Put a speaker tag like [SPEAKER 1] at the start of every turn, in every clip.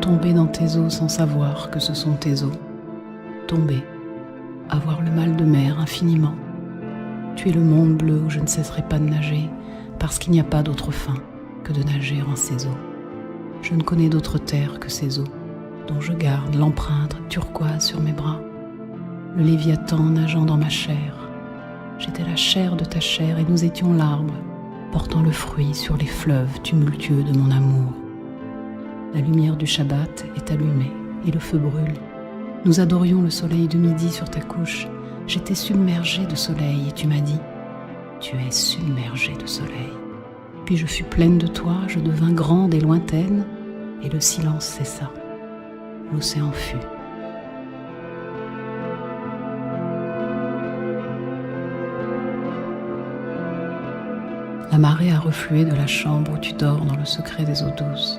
[SPEAKER 1] Tomber dans tes eaux sans savoir que ce sont tes eaux. Tomber, avoir le mal de mer infiniment. Tu es le monde bleu où je ne cesserai pas de nager, parce qu'il n'y a pas d'autre fin que de nager en ces eaux. Je ne connais d'autre terre que ces eaux, dont je garde l'empreinte turquoise sur mes bras. Le Léviathan nageant dans ma chair. J'étais la chair de ta chair et nous étions l'arbre, portant le fruit sur les fleuves tumultueux de mon amour. La lumière du Shabbat est allumée et le feu brûle. Nous adorions le soleil de midi sur ta couche. J'étais submergée de soleil et tu m'as dit « Tu es submergée de soleil ». Puis je fus pleine de toi, je devins grande et lointaine, et le silence cessa. L'océan fut. La marée a reflué de la chambre où tu dors dans le secret des eaux douces.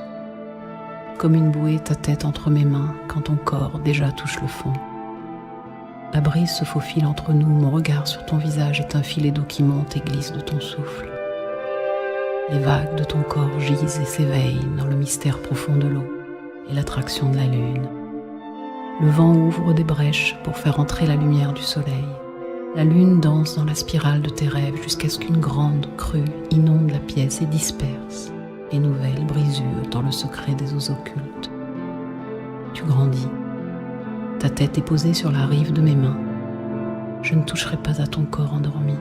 [SPEAKER 1] Comme une bouée, ta tête entre mes mains quand ton corps déjà touche le fond. La brise se faufile entre nous, mon regard sur ton visage est un filet d'eau qui monte et glisse de ton souffle. Les vagues de ton corps gisent et s'éveillent dans le mystère profond de l'eau et l'attraction de la lune. Le vent ouvre des brèches pour faire entrer la lumière du soleil. La lune danse dans la spirale de tes rêves jusqu'à ce qu'une grande crue inonde la pièce et disperse les nouvelles brisures dans le secret des eaux occultes. Tu grandis. Ta tête est posée sur la rive de mes mains. Je ne toucherai pas à ton corps endormi.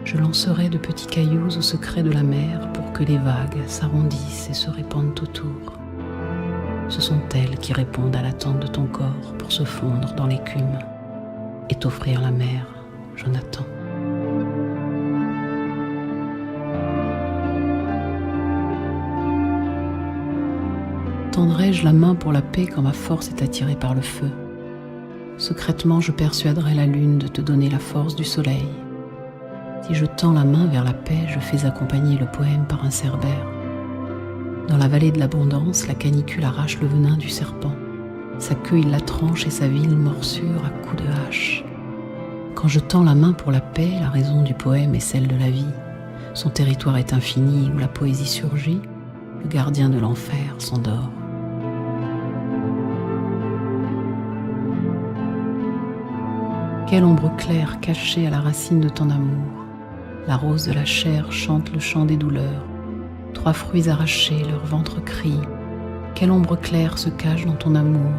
[SPEAKER 1] Je lancerai de petits cailloux au secret de la mer pour que les vagues s'arrondissent et se répandent autour. Ce sont elles qui répondent à l'attente de ton corps pour se fondre dans l'écume et t'offrir la mer, Jonathan. Tendrai-je la main pour la paix quand ma force est attirée par le feu? Secrètement, je persuaderai la lune de te donner la force du soleil. Si je tends la main vers la paix, je fais accompagner le poème par un cerbère. Dans la vallée de l'abondance, la canicule arrache le venin du serpent. Sa queue, il la tranche et sa vile morsure à coups de hache. Quand je tends la main pour la paix, la raison du poème est celle de la vie. Son territoire est infini où la poésie surgit, le gardien de l'enfer s'endort. Quelle ombre claire cachée à la racine de ton amour. La rose de la chair chante le chant des douleurs. 3 fruits arrachés, leur ventre crie. Quelle ombre claire se cache dans ton amour.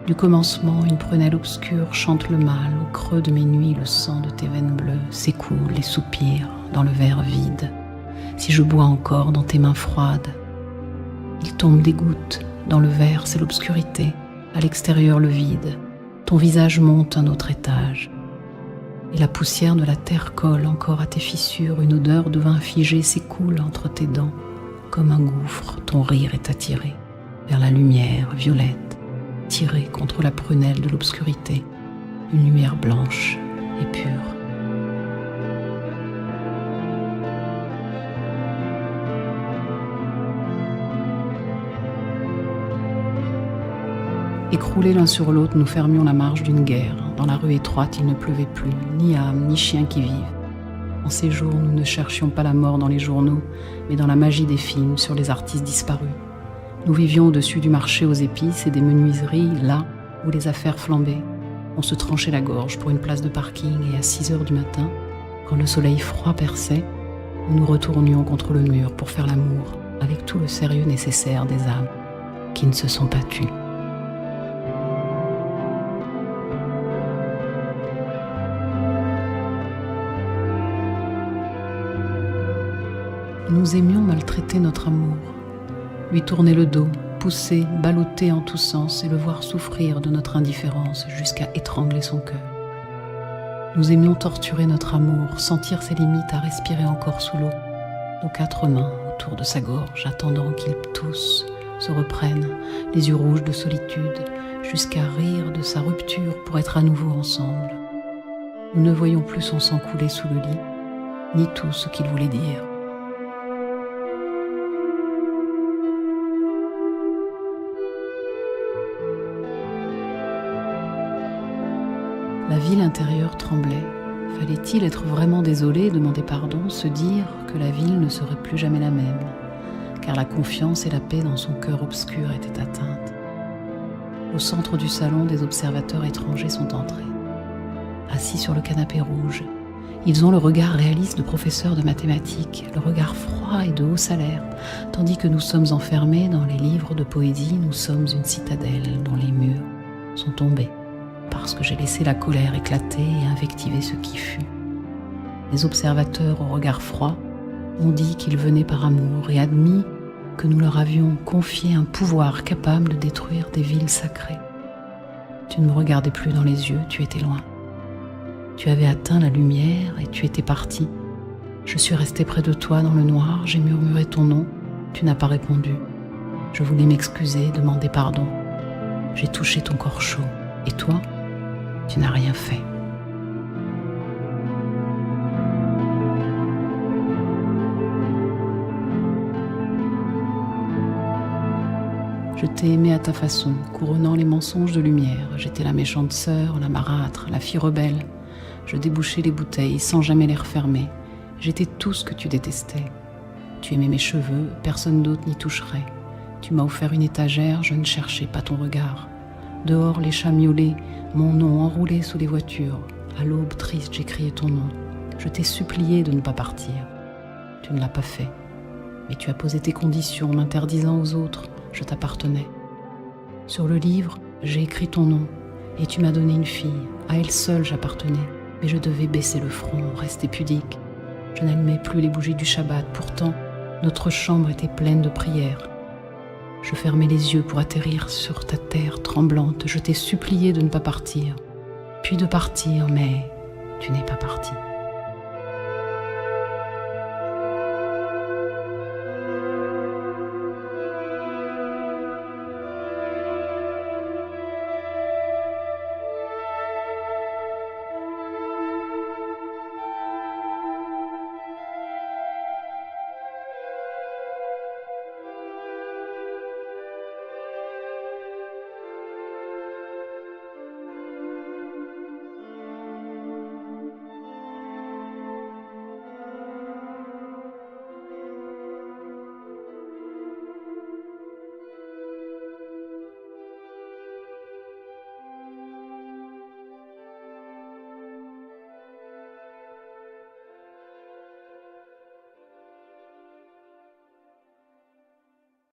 [SPEAKER 1] Du commencement, une prunelle obscure chante le mal. Au creux de mes nuits, le sang de tes veines bleues s'écoule et soupire dans le verre vide. Si je bois encore dans tes mains froides, il tombe des gouttes. Dans le verre, c'est l'obscurité. À l'extérieur, le vide. Ton visage monte un autre étage. Et la poussière de la terre colle encore à tes fissures. Une odeur de vin figé s'écoule entre tes dents. Comme un gouffre, ton rire est attiré vers la lumière violette, tirée contre la prunelle de l'obscurité. Une lumière blanche et pure. Écroulés l'un sur l'autre, nous fermions la marche d'une guerre. Dans la rue étroite, il ne pleuvait plus, ni âme, ni chien qui vivent. En ces jours, nous ne cherchions pas la mort dans les journaux, mais dans la magie des films sur les artistes disparus. Nous vivions au-dessus du marché aux épices et des menuiseries, là où les affaires flambaient. On se tranchait la gorge pour une place de parking et à 6 heures du matin, quand le soleil froid perçait, nous nous retournions contre le mur pour faire l'amour, avec tout le sérieux nécessaire des âmes qui ne se sont pas tues. Nous aimions maltraiter notre amour, lui tourner le dos, pousser, balloter en tous sens et le voir souffrir de notre indifférence jusqu'à étrangler son cœur. Nous aimions torturer notre amour, sentir ses limites à respirer encore sous l'eau, nos 4 mains autour de sa gorge, attendant qu'il tousse, se reprenne, les yeux rouges de solitude, jusqu'à rire de sa rupture pour être à nouveau ensemble. Nous ne voyions plus son sang couler sous le lit, ni tout ce qu'il voulait dire. La ville intérieure tremblait. Fallait-il être vraiment désolé, demander pardon, se dire que la ville ne serait plus jamais la même, car la confiance et la paix dans son cœur obscur étaient atteintes. Au centre du salon, des observateurs étrangers sont entrés. Assis sur le canapé rouge, ils ont le regard réaliste de professeurs de mathématiques, le regard froid et de haut salaire, tandis que nous sommes enfermés dans les livres de poésie, nous sommes une citadelle dont les murs sont tombés, parce que j'ai laissé la colère éclater et invectiver ce qui fut. Les observateurs au regard froid ont dit qu'ils venaient par amour et admis que nous leur avions confié un pouvoir capable de détruire des villes sacrées. Tu ne me regardais plus dans les yeux, tu étais loin. Tu avais atteint la lumière et tu étais parti. Je suis restée près de toi dans le noir, j'ai murmuré ton nom, tu n'as pas répondu. Je voulais m'excuser, demander pardon. J'ai touché ton corps chaud. Et toi, tu n'as rien fait. Je t'ai aimé à ta façon, couronnant les mensonges de lumière. J'étais la méchante sœur, la marâtre, la fille rebelle. Je débouchais les bouteilles sans jamais les refermer. J'étais tout ce que tu détestais. Tu aimais mes cheveux, personne d'autre n'y toucherait. Tu m'as offert une étagère, je ne cherchais pas ton regard. Dehors, les chats miaulaient, mon nom enroulé sous les voitures. À l'aube triste, j'ai crié ton nom. Je t'ai supplié de ne pas partir. Tu ne l'as pas fait. Mais tu as posé tes conditions, m'interdisant aux autres. Je t'appartenais. Sur le livre, j'ai écrit ton nom. Et tu m'as donné une fille. À elle seule, j'appartenais. Mais je devais baisser le front, rester pudique. Je n'allumais plus les bougies du Shabbat. Pourtant, notre chambre était pleine de prières. Je fermais les yeux pour atterrir sur ta terre tremblante. Je t'ai supplié de ne pas partir. Puis de partir, mais tu n'es pas parti.